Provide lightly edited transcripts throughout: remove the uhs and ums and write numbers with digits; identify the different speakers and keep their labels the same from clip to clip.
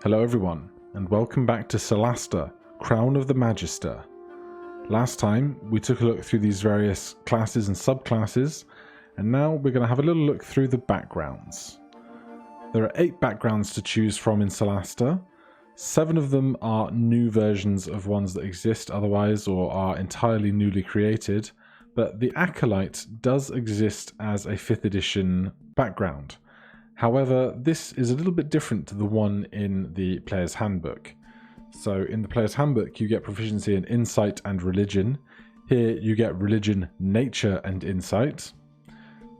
Speaker 1: Hello everyone, and welcome back to Solasta Crown of the Magister. Last time we took a look through these various classes and subclasses, and now we're going to have a little look through the backgrounds. There are 8 backgrounds to choose from in Solasta. 7 of them are new versions of ones that exist otherwise or are entirely newly created, but the Acolyte does exist as a 5th edition background. However, this is a little bit different to the one in the Player's Handbook. So in the Player's Handbook you get proficiency in Insight and Religion. Here you get Religion, Nature and Insight.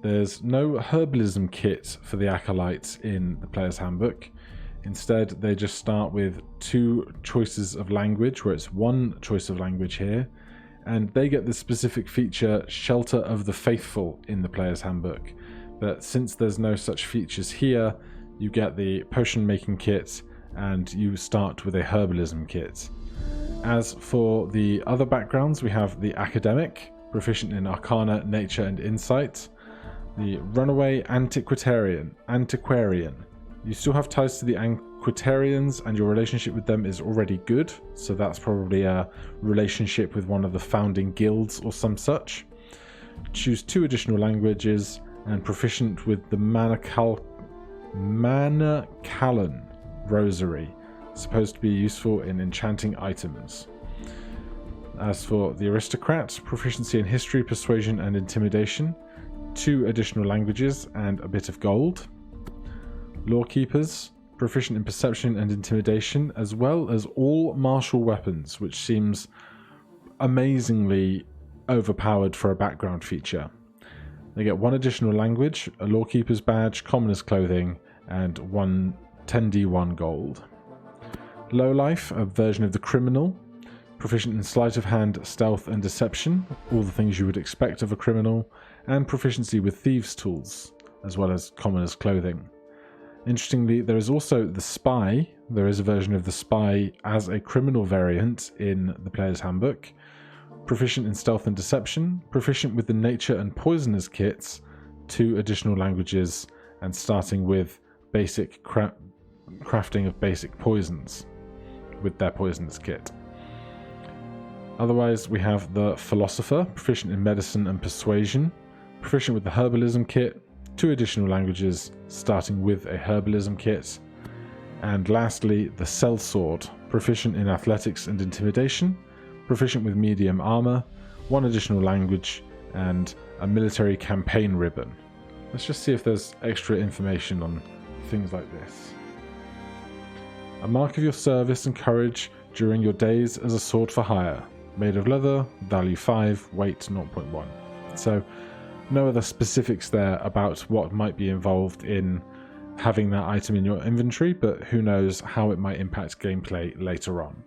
Speaker 1: There's no Herbalism kit for the Acolytes in the Player's Handbook. Instead they just start with 2 choices of language, where it's 1 choice of language here, and they get the specific feature Shelter of the Faithful in the Player's Handbook. But since there's no such features here, you get the potion making kit and you start with a herbalism kit. As for the other backgrounds, we have the Academic, proficient in Arcana, Nature and Insight. The Runaway Antiquarian. You still have ties to the Antiquarians and your relationship with them is already good, so that's probably a relationship with one of the founding guilds or some such. Choose 2 additional languages, and proficient with the Manacallan Rosary, supposed to be useful in enchanting items. As for the Aristocrat, proficiency in History, Persuasion and Intimidation, 2 additional languages and a bit of gold. Lawkeepers, proficient in Perception and Intimidation, as well as all martial weapons, which seems amazingly overpowered for a background feature. They get 1 additional language, a Lawkeeper's badge, Commoner's clothing, and 1 10d1 gold. Lowlife, a version of the Criminal, proficient in Sleight of Hand, Stealth and Deception, all the things you would expect of a criminal, and proficiency with Thieves' Tools, as well as Commoner's clothing. Interestingly, there is also the Spy. There is a version of the Spy as a criminal variant in the Player's Handbook. Proficient in Stealth and Deception, proficient with the Nature and Poisoners kits, 2 additional languages, and starting with basic crafting of basic poisons with their Poisoners kit. Otherwise, we have the Philosopher, proficient in Medicine and Persuasion, proficient with the Herbalism kit, 2 additional languages, starting with a Herbalism kit. And lastly, the Sellsword, proficient in Athletics and Intimidation, proficient with medium armor, 1 additional language, and a military campaign ribbon. Let's just see if there's extra information on things like this. A mark of your service and courage during your days as a sword for hire. Made of leather, value 5, weight 0.1. So no other specifics there about what might be involved in having that item in your inventory, but who knows how it might impact gameplay later on.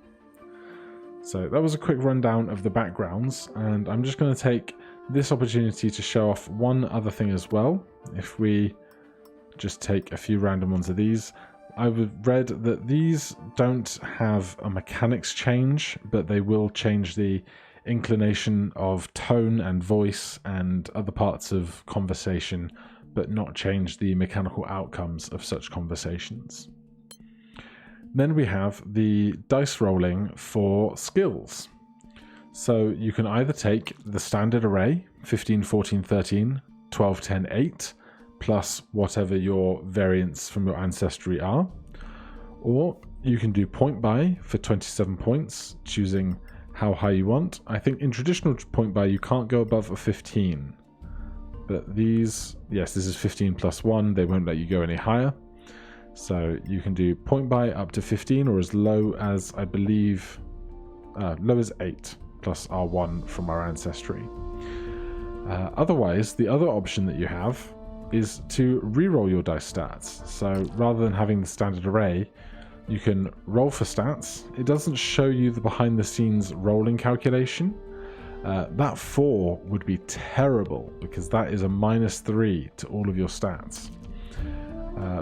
Speaker 1: So that was a quick rundown of the backgrounds, and I'm just going to take this opportunity to show off one other thing as well. If we just take a few random ones of these, I've read that these don't have a mechanics change, but they will change the inclination of tone and voice and other parts of conversation, but not change the mechanical outcomes of such conversations. Then we have the dice rolling for skills. So you can either take the standard array, 15, 14, 13, 12, 10, 8, plus whatever your variants from your ancestry are, or you can do point buy for 27 points, choosing how high you want. I think in traditional point buy you can't go above a 15, but these, yes, this is 15 plus 1, they won't let you go any higher. So you can do point buy up to 15, or as low as, I believe, low as 8 plus R1 from our ancestry. Otherwise, the other option that you have is to reroll your dice stats. So rather than having the standard array, you can roll for stats. It doesn't show you the behind the scenes rolling calculation. That 4 would be terrible because that is a -3 to all of your stats.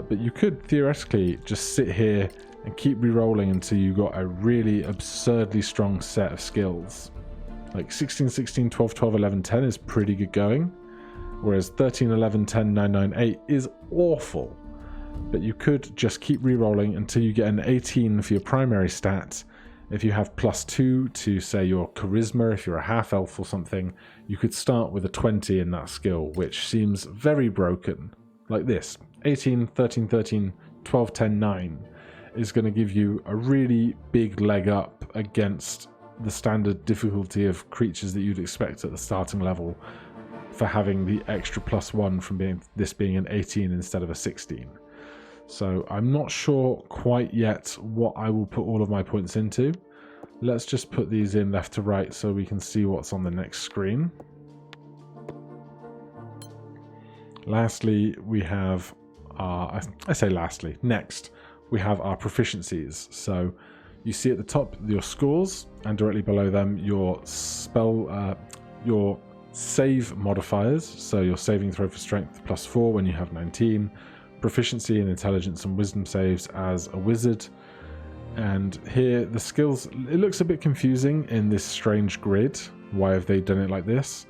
Speaker 1: But you could theoretically just sit here and keep re-rolling until you got a really absurdly strong set of skills. Like 16, 16, 12, 12, 11, 10 is pretty good going, whereas 13, 11, 10, 9, 9, 8 is awful. but you could just keep re-rolling until you get an 18 for your primary stat. If you have +2 to, say, your charisma, if you're a half-elf or something, you could start with a 20 in that skill, which seems very broken. Like this, 18, 13, 13, 12, 10, 9 is going to give you a really big leg up against the standard difficulty of creatures that you'd expect at the starting level for having the extra +1 from being an 18 instead of a 16. So I'm not sure quite yet what I will put all of my points into. Let's just put these in left to right so we can see what's on the next screen. Lastly, we have our, next, we have our proficiencies. So you see at the top your scores, and directly below them your your save modifiers. So your saving throw for strength +4 when you have 19, proficiency in intelligence and wisdom saves as a wizard. And here the skills, it looks a bit confusing in this strange grid. Why have they done it like this?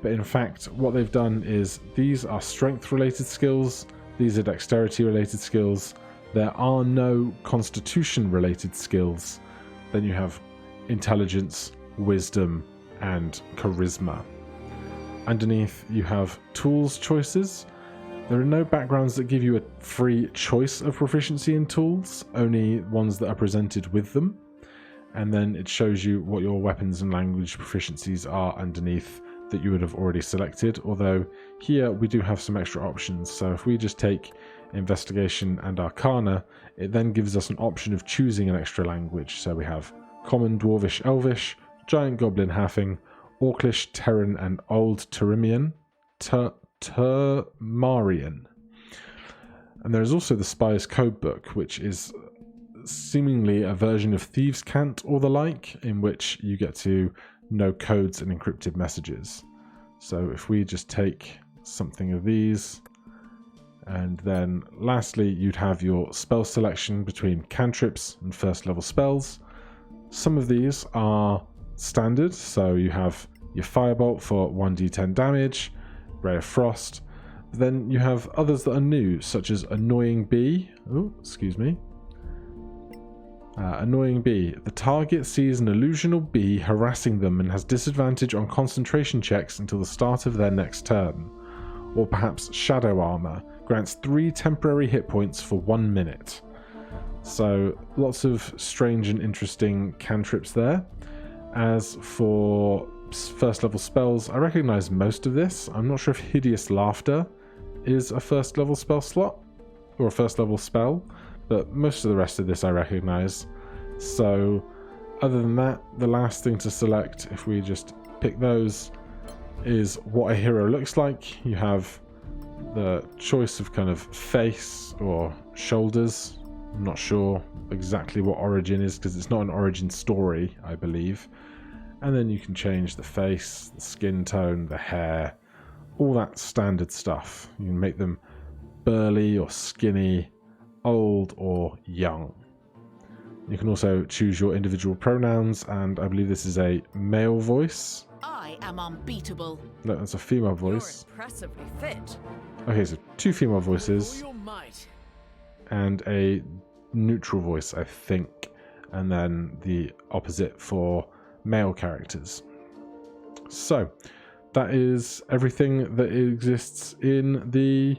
Speaker 1: But in fact, what they've done is these are strength related skills, these are dexterity related skills, there are no constitution related skills. Then you have intelligence, wisdom, and charisma. Underneath you have tools choices. There are no backgrounds that give you a free choice of proficiency in tools, only ones that are presented with them. And then it shows you what your weapons and language proficiencies are underneath that you would have already selected, although here we do have some extra options. So if we just take investigation and arcana, it then gives us an option of choosing an extra language. So we have common, dwarvish, elvish, giant goblin, halfling, orcish, terran, and old Terimian, Termarian. And there's also the Spy's Codebook, which is seemingly a version of Thieves' Cant or the like, in which you get to know codes and encrypted messages. So if we just take something of these, and then lastly you'd have your spell selection between cantrips and first level spells. Some of these are standard, so you have your Firebolt for 1d10 damage, Ray of Frost. Then you have others that are new, such as Annoying Bee. Annoying Bee. The target sees an illusional bee harassing them and has disadvantage on concentration checks until the start of their next turn. Or perhaps Shadow Armor. Grants 3 temporary hit points for 1 minute. So lots of strange and interesting cantrips there. As for first level spells, I recognise most of this. I'm not sure if Hideous Laughter is a first level spell slot or a first level spell, but most of the rest of this I recognise. So other than that, the last thing to select, if we just pick those, is what a hero looks like. You have the choice of kind of face or shoulders. I'm not sure exactly what origin is because it's not an origin story, I believe. And then you can change the face, the skin tone, the hair, all that standard stuff. You can make them burly or skinny, old or young. You can also choose your individual pronouns, and I believe this is a male voice.
Speaker 2: I am unbeatable.
Speaker 1: No, that's a female voice.
Speaker 2: You're impressively fit.
Speaker 1: Okay, so 2 female voices and a neutral voice, I think, and then the opposite for male characters. So that is everything that exists in the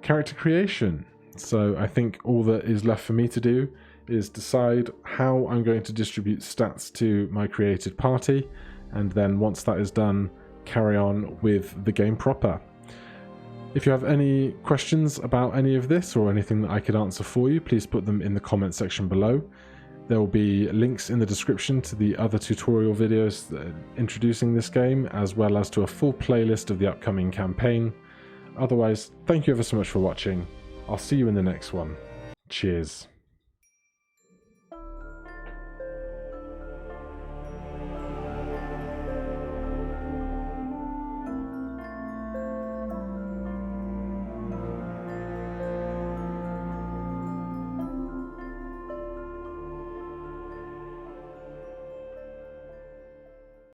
Speaker 1: character creation. So I think all that is left for me to do is decide how I'm going to distribute stats to my created party, and then once that is done, carry on with the game proper. If you have any questions about any of this or anything that I could answer for you, please put them in the comment section below. There will be links in the description to the other tutorial videos introducing this game, as well as to a full playlist of the upcoming campaign. Otherwise, thank you ever so much for watching. I'll see you in the next one. Cheers.